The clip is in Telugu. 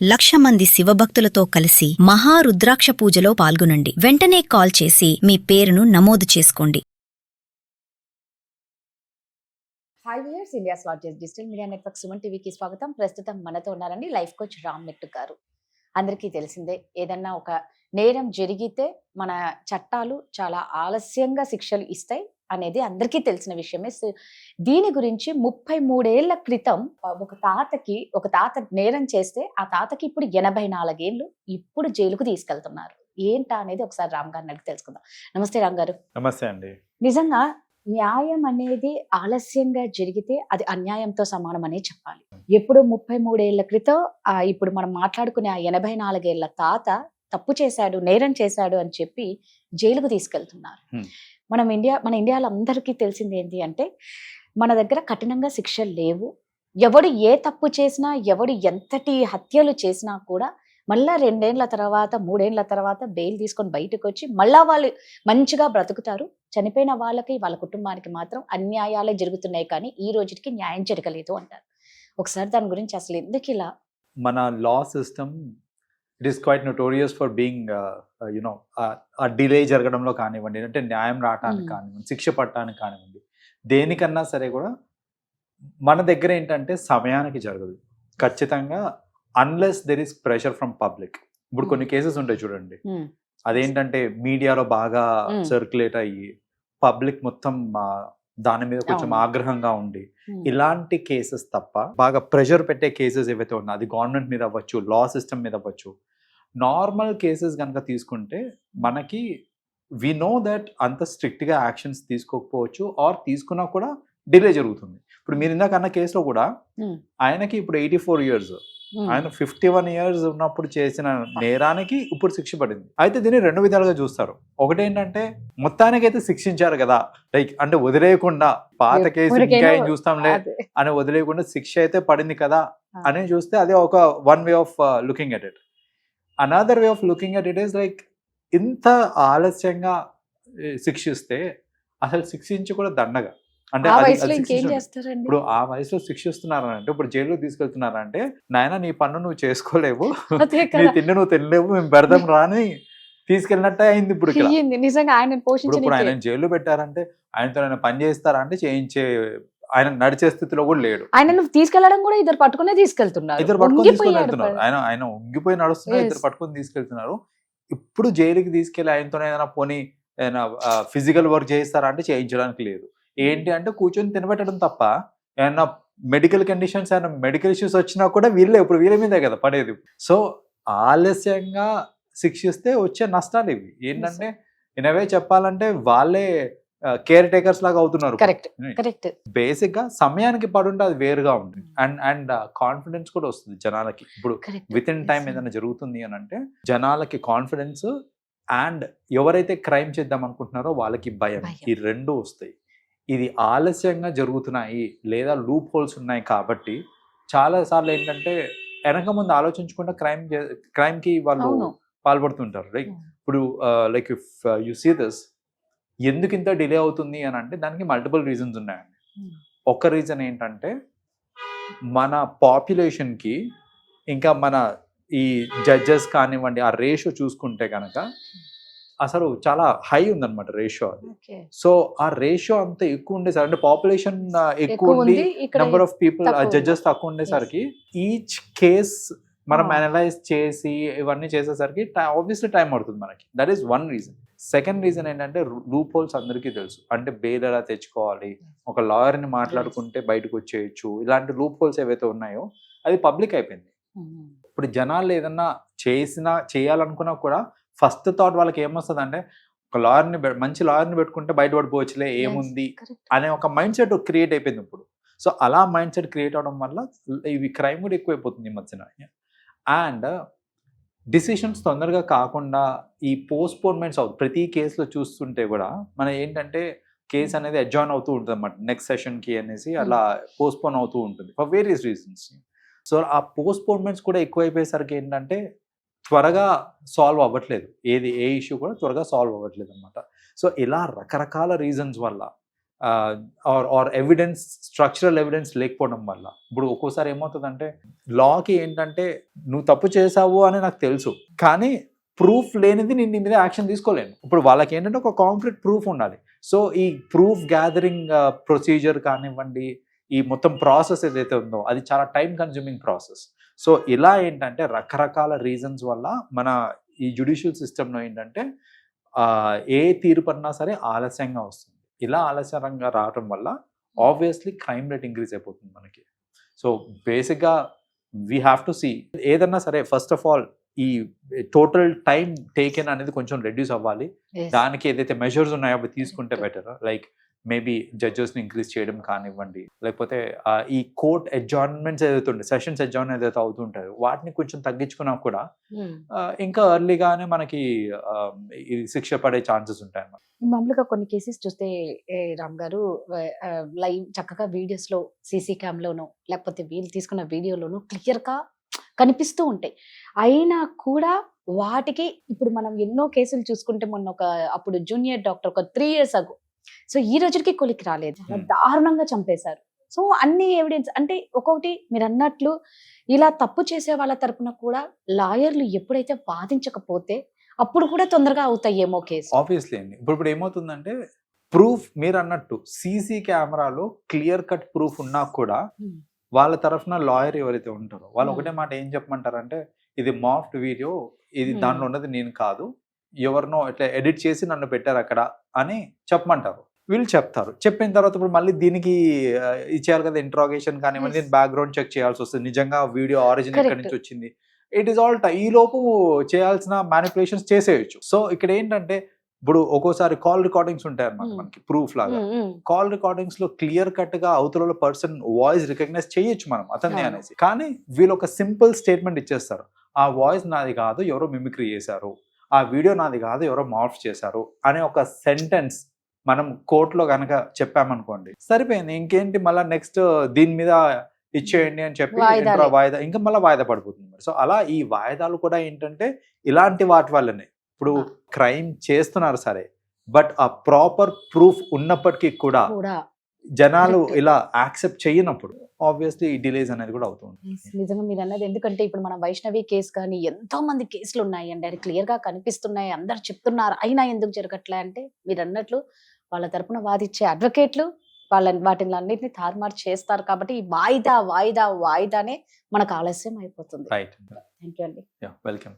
1,00,000 మంది శివభక్తులతో కలిసి మహారుద్రాక్ష పూజలో పాల్గొనండి. వెంటనే కాల్ చేసి మీ పేరును నమోదు చేసుకోండి. Hi viewers, India's largest digital media network Suman టీవీకి స్వాగతం. ప్రస్తుతం మనతో ఉన్నారండి లైఫ్ కోచ్ రామ్ మెట్టు గారు. అందరికీ తెలిసిందే, ఏదన్నా ఒక నేరం జరిగితే మన చట్టాలు చాలా ఆలస్యంగా శిక్షలు ఇస్తాయి అనేది అందరికీ తెలిసిన విషయమే. దీని గురించి 33 ఏళ్ల క్రితం ఒక తాత నేరం చేస్తే ఆ తాతకి ఇప్పుడు 84 ఏళ్ళు, ఇప్పుడు జైలుకు తీసుకెళ్తున్నారు. ఏంటా అనేది ఒకసారి రామ్ గారిని అడిగి తెలుసుకుందాం. నమస్తే రామ్ గారు. నమస్తే అండి. నిజంగా న్యాయం అనేది ఆలస్యంగా జరిగితే అది అన్యాయంతో సమానం అనే చెప్పాలి. ఎప్పుడు 33 ఏళ్ల క్రితం ఇప్పుడు మనం మాట్లాడుకునే ఆ 84 ఏళ్ల తాత తప్పు చేశాడు, నేరం చేశాడు అని చెప్పి జైలుకు తీసుకెళ్తున్నారు. మన ఇండియాలో అందరికీ తెలిసింది ఏంటి అంటే, మన దగ్గర కఠినంగా శిక్షలు లేవు. ఎవడు ఏ తప్పు చేసినా, ఎవడు ఎంతటి హత్యలు చేసినా కూడా మళ్ళా 2 ఏళ్ల తర్వాత 3 ఏళ్ల తర్వాత బెయిల్ తీసుకొని బయటకు వచ్చి మళ్ళా వాళ్ళు మంచిగా బ్రతుకుతారు. చనిపోయిన వాళ్ళకి, వాళ్ళ కుటుంబానికి మాత్రం అన్యాయాలే జరుగుతున్నాయి, కానీ ఈ రోజుకి న్యాయం జరగలేదు అంటారు. ఒకసారి దాని గురించి అసలు ఎందుకు ఇలా? మన law system it is quite notorious for being a delay జరగడంలో కానివ్వండి, అంటే న్యాయం రావటానికి కానివ్వండి, శిక్ష పట్టడానికి కానివ్వండి, దేనికన్నా సరే కూడా మన దగ్గర ఏంటంటే సమయానికి జరగదు ఖచ్చితంగా, unless there is pressure from public. ఇప్పుడు కొన్ని కేసెస్ ఉంటాయి చూడండి, అదేంటంటే మీడియాలో బాగా సర్క్యులేట్ అయ్యి పబ్లిక్ మొత్తం దాని మీద కొంచెం ఆగ్రహంగా ఉండి, ఇలాంటి కేసెస్ తప్ప బాగా ప్రెషర్ పెట్టే కేసెస్ ఏవైతే ఉన్నాయో, అది గవర్నమెంట్ మీద అవ్వచ్చు, లా సిస్టమ్ మీద అవ్వచ్చు, నార్మల్ కేసెస్ కనుక తీసుకుంటే మనకి వి నో దట్ అంత స్ట్రిక్ట్గా యాక్షన్స్ తీసుకోకపోవచ్చు, ఆర్ తీసుకున్నా కూడా డిలే జరుగుతుంది. ఇప్పుడు మీరు ఇందాక అన్న కేసులో కూడా ఆయనకి ఇప్పుడు 84 years, ఆయన 51 years ఉన్నప్పుడు చేసిన నేరానికి ఇప్పుడు శిక్ష పడింది. అయితే దీన్ని 2 విధాలుగా చూస్తారు. ఒకటేంటంటే మొత్తానికైతే శిక్షించారు కదా, లైక్ అంటే వదిలేయకుండా పాత కేసు ఇంకా ఏం చూస్తాంలే అని వదిలేయకుండా శిక్ష అయితే పడింది కదా అని చూస్తే అదే ఒక one way of looking at it. Another way of looking at it is like, ఇంత ఆలస్యంగా శిక్షిస్తే అసలు శిక్షించి కూడా దండగా, అంటే ఇప్పుడు ఆ వయసులో శిక్షిస్తున్నారంటే, ఇప్పుడు జైల్లో తీసుకెళ్తున్నారంటే, నాయన నీ పన్ను నువ్వు చేసుకోలేవు, నీ తిండి నువ్వు తినలేవు, మేము పెడదాం రాని తీసుకెళ్ళినట్టే అయింది. ఇప్పుడు ఇప్పుడు ఆయన జైల్లో పెట్టారంటే ఆయనతో ఆయన పని చేస్తారా అంటే చేయించే, ఆయన నడిచే స్థితిలో కూడా లేడు. ఆయన తీసుకెళ్లడం కూడా ఇద్దరు పట్టుకునే తీసుకెళ్తున్నారు, ఇద్దరు పట్టుకుని తీసుకెళ్తున్నారు. ఆయన ఉంగిపోయి నడుస్తున్నారు, ఇద్దరు పట్టుకుని తీసుకెళ్తున్నారు. ఇప్పుడు జైలుకి తీసుకెళ్లి ఆయనతో ఏదైనా పోనీ ఏదైనా ఫిజికల్ వర్క్ చేయిస్తారా అంటే చేయించడానికి లేదు. ఏంటి అంటే కూర్చొని తినబెట్టడం తప్ప, ఏమన్నా మెడికల్ కండిషన్స్, ఏమైనా మెడికల్ ఇష్యూస్ వచ్చినా కూడా ఇప్పుడు వీళ్ళ మీదే కదా పడేది. సో ఆలస్యంగా శిక్షిస్తే వచ్చే నష్టాలు ఇవి ఏంటంటే, ఇనవే చెప్పాలంటే వాళ్ళే కేర్ టేకర్స్ లాగా అవుతున్నారు. బేసిక్ గా సమయానికి పడుంటే అది వేరుగా ఉంటుంది, అండ్ కాన్ఫిడెన్స్ కూడా వస్తుంది జనాలకి. ఇప్పుడు విత్ ఇన్ టైం ఏదైనా జరుగుతుంది అని అంటే జనాలకి కాన్ఫిడెన్స్, అండ్ ఎవరైతే క్రైమ్ చేద్దాం అనుకుంటున్నారో వాళ్ళకి భయం, ఈ రెండు వస్తాయి. ఇది ఆలస్యంగా జరుగుతున్నాయి లేదా లూప్ హోల్స్ ఉన్నాయి కాబట్టి చాలా సార్లు ఏంటంటే వెనక ముందు ఆలోచించకుండా క్రైమ్కి వాళ్ళు పాల్పడుతుంటారు. లైక్ ఇప్పుడు like if you see this, ఎందుకు ఇంత డిలే అవుతుంది అని అంటే దానికి మల్టిపుల్ రీజన్స్ ఉన్నాయండి. ఒక రీజన్ ఏంటంటే మన పాపులేషన్కి ఇంకా మన ఈ జడ్జెస్ కానివ్వండి, ఆ రేషియో చూసుకుంటే కనుక అసలు చాలా హై ఉందన్నమాట రేషియో అది. సో ఆ రేషియో అంత ఎక్కువ ఉండేసరికి, అంటే పాపులేషన్ ఎక్కువ ఉండి నెంబర్ ఆఫ్ పీపుల్ జడ్జెస్ తక్కువ ఉండేసరికి, ఈచ్ కేస్ మనం అనలైజ్ చేసి ఇవన్నీ చేసేసరికి ఆబ్వియస్లీ టైం పడుతుంది మనకి. That is one reason. Second reason ఏంటంటే లూప్ హోల్స్ అందరికీ తెలుసు, అంటే బెయిల్ ఎలా తెచ్చుకోవాలి, ఒక లాయర్ని మాట్లాడుకుంటే బయటకు వచ్చేయచ్చు, ఇలాంటి లూప్ హోల్స్ ఏవైతే ఉన్నాయో అది పబ్లిక్ అయిపోయింది. ఇప్పుడు జనాలు ఏదన్నా చేయాలనుకున్నా కూడా ఫస్ట్ థాట్ వాళ్ళకి ఏమొస్తుంది అంటే, ఒక లాయర్ని, మంచి లాయర్ని పెట్టుకుంటే బయటపడిపోవచ్చులే ఏముంది అనే ఒక మైండ్ సెట్ క్రియేట్ అయిపోయింది ఇప్పుడు. సో అలా మైండ్ సెట్ క్రియేట్ అవడం వల్ల ఇవి క్రైమ్ కూడా ఎక్కువైపోతుంది ఈ మధ్యన. అండ్ డిసిషన్స్ తొందరగా కాకుండా ఈ పోస్ట్పోన్మెంట్స్ ప్రతి కేసులో చూస్తుంటే కూడా మన ఏంటంటే కేసు అనేది అడ్జాయిన్ అవుతూ ఉంటుంది అన్నమాట, నెక్స్ట్ సెషన్కి అనేసి అలా పోస్ట్పోన్ అవుతూ ఉంటుంది ఫర్ వేరియస్ రీజన్స్. సో ఆ పోస్ట్పోన్మెంట్స్ కూడా ఎక్కువైపోయేసరికి ఏంటంటే త్వరగా సాల్వ్ అవ్వట్లేదు, ఏ ఇష్యూ కూడా త్వరగా సాల్వ్ అవ్వట్లేదు అనమాట. సో ఇలా రకరకాల రీజన్స్ వల్ల ఆర్ ఎవిడెన్స్, స్ట్రక్చరల్ ఎవిడెన్స్ లేకపోవడం వల్ల. ఇప్పుడు ఒక్కోసారి ఏమవుతుందంటే లాకి ఏంటంటే నువ్వు తప్పు చేసావు అని నాకు తెలుసు, కానీ ప్రూఫ్ లేనిది నేను నీ మీద యాక్షన్ తీసుకోలేను. ఇప్పుడు వాళ్ళకి ఏంటంటే ఒక కాంక్రీట్ ప్రూఫ్ ఉండాలి. సో ఈ ప్రూఫ్ గ్యాదరింగ్ ప్రొసీజర్ కానివ్వండి, ఈ మొత్తం ప్రాసెస్ ఏదైతే ఉందో అది చాలా టైం కన్జ్యూమింగ్ ప్రాసెస్. సో ఇలా ఏంటంటే రకరకాల రీజన్స్ వల్ల మన ఈ జ్యుడిషియల్ సిస్టంలో ఏంటంటే ఏ తీర్పు అన్నా సరే ఆలస్యంగా వస్తుంది. ఇలా ఆలస్యంగా రావడం వల్ల ఆబ్వియస్లీ క్రైమ్ రేట్ ఇంక్రీజ్ అయిపోతుంది మనకి. సో బేసిక్గా వీ హ్యావ్ టు సీ ఏదన్నా సరే ఫస్ట్ ఆఫ్ ఆల్ ఈ టోటల్ టైం టేకెన్ అనేది కొంచెం రెడ్యూస్ అవ్వాలి. దానికి ఏదైతే మెజర్స్ ఉన్నాయో అవి తీసుకుంటే బెటర్. లైక్ మేబీ జడ్జెస్ని ఇంక్రీజ్ చేయడం కానివ్వండి, లేకపోతే ఈ కోర్ట్ అడ్జార్న్మెంట్స్ ఏదైతే ఉంటాయి, సెషన్స్ అడ్జార్న్ ఏదైతే అవుతుంటాయో వాటిని కొంచెం తగ్గించుకున్నా కూడా ఇంకా ఎర్లీగానే మనకి ఇది శిక్ష పడే ఛాన్సెస్ ఉంటాయి అన్నమాట. మామూలుగా కొన్ని కేసెస్ చూస్తే రామ్ గారు లైవ్ చక్కగా వీడియోస్ లో సీసీ క్యామ్ లోనో లేకపోతే వీళ్ళు తీసుకున్న వీడియోలోనూ క్లియర్ గా కనిపిస్తూ ఉంటాయి. అయినా కూడా వాటికి ఇప్పుడు మనం ఎన్నో కేసులు చూసుకుంటే మొన్న అప్పుడు జూనియర్ డాక్టర్ ఒక 3 years ago, సో ఈ రోజుకి కొలికి రాలేదు, దారుణంగా చంపేశారు. సో అన్ని ఎవిడెన్స్ అంటే ఒక్కొక్కటి మీరు అన్నట్లు ఇలా తప్పు చేసే వాళ్ళ తరపున కూడా లాయర్లు ఎప్పుడైతే వాదించకపోతే అప్పుడు కూడా తొందరగా అవుతాయేమో కేసు. ఆబ్వియస్లీ అండి. ఇప్పుడు ఏమవుతుందంటే ప్రూఫ్ మీరు అన్నట్టు సీసీ కెమెరాలో క్లియర్ కట్ ప్రూఫ్ ఉన్నా కూడా వాళ్ళ తరఫున లాయర్ ఎవరైతే ఉంటారో వాళ్ళు ఒకటే మాట ఏం చెప్పమంటారంటే ఇది మాఫ్డ్ వీడియో, ఇది దాంట్లో ఉన్నది నేను కాదు, ఎవరినో ఇట్లా ఎడిట్ చేసి నన్ను పెట్టారు అక్కడ అని చెప్పమంటారు. వీళ్ళు చెప్తారు. చెప్పిన తర్వాత ఇప్పుడు మళ్ళీ దీనికి ఇచ్చేయాలి కదా ఇంట్రాగేషన్ కానివ్వండి, బ్యాక్గ్రౌండ్ చెక్ చేయాల్సి వస్తుంది. నిజంగా వీడియో ఆరిజిన్ ఎక్కడి నుంచి వచ్చింది, ఇట్ ఈస్ ఆల్ ఈ లోపు చేయాల్సిన మ్యానిపులేషన్స్ చేసేయచ్చు. సో ఇక్కడ ఏంటంటే ఇప్పుడు ఒక్కోసారి కాల్ రికార్డింగ్స్ ఉంటాయి అన్నమాట మనకి ప్రూఫ్ లాగా. కాల్ రికార్డింగ్స్ లో క్లియర్ కట్ గా అవతల పర్సన్ వాయిస్ రికగ్నైజ్ చేయొచ్చు మనం అతన్ని అనేసి, కానీ వీళ్ళు ఒక సింపుల్ స్టేట్మెంట్ ఇచ్చేస్తారు, ఆ వాయిస్ నాది కాదు ఎవరో మిమిక్రీ చేశారు, ఆ వీడియో నాది కాదు ఎవరో మార్ఫ్ చేశారు అనే ఒక సెంటెన్స్ మనం కోర్టులో కనుక చెప్పామనుకోండి సరిపోయింది. ఇంకేంటి మళ్ళీ నెక్స్ట్ దీని మీద ఇచ్చేయండి అని చెప్పి వాయిదా ఇంకా మళ్ళీ వాయిదా పడిపోతుంది. సో అలా ఈ వాయిదాలు కూడా ఏంటంటే ఇలాంటి వాటి వల్లనే ఇప్పుడు క్రైమ్ చేస్తున్నారు సరే, బట్ ఆ ప్రాపర్ ప్రూఫ్ ఉన్నప్పటికీ కూడా జనాలు ఇలా యాక్సెప్ట్ చేయనప్పుడు ఆబ్వియస్లీ ఈ డిలేస్ అనేది కూడా అవుతుంది. నిజంగా మీరు అన్నది, ఎందుకంటే ఇప్పుడు మన వైష్ణవి కేసు కానీ ఎంతో మంది కేసులు ఉన్నాయి అండి, అది క్లియర్ గా కనిపిస్తున్నాయి, అందరు చెప్తున్నారు, అయినా ఎందుకు జరగట్లే అంటే మీరు అన్నట్లు వాళ్ళ తరపున వాదిచ్చే అడ్వకేట్లు వాటిని అన్నింటినీ తారుమారు చేస్తారు. కాబట్టి ఈ వాయిదానే మనకు ఆలస్యం అయిపోతుంది. రైట్. థ్యాంక్ యూ అండి. వెల్కమ్.